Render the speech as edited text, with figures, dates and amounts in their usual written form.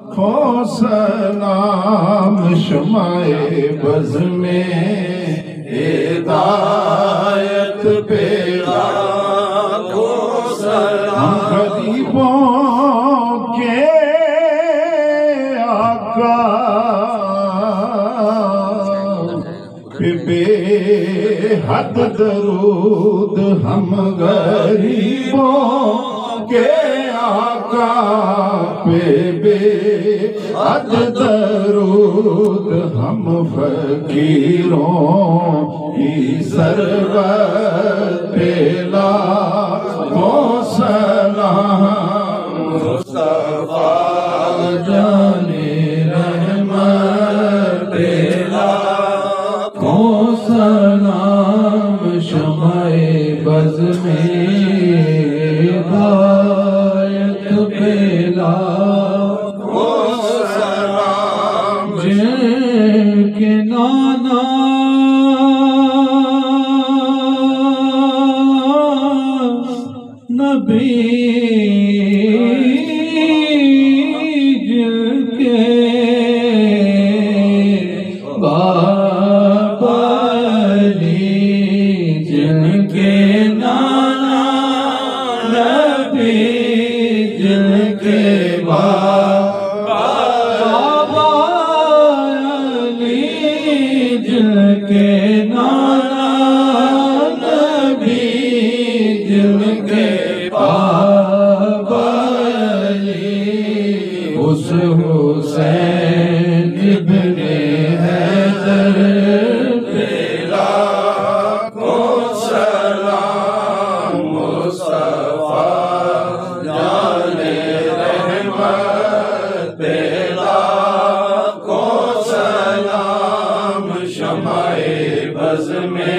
کو سلام شمع بز میں ہدایت پہ لاکھوں سلام غریبوں کے آقا بے حد درود ہم غریبوں کے آقا پہ بے حد درود ہم فقیروں کی سرورت پہ لاکھوں سلام مصطفیٰ جان رحمت پہ لاکھوں سلام شمع بز میں ہدایت پہ لاکھوں سلام جن کے نانا نبی جن کے بابا علی جن کے نانا نبی جن کے بابا علی جن کے نانا نبی جن کے بابا علی اس حسین ابن حیدر پہ لاکھوں سلام مصطفیٰ جان رحمت پہ لاکھوں سلام شمع بز میں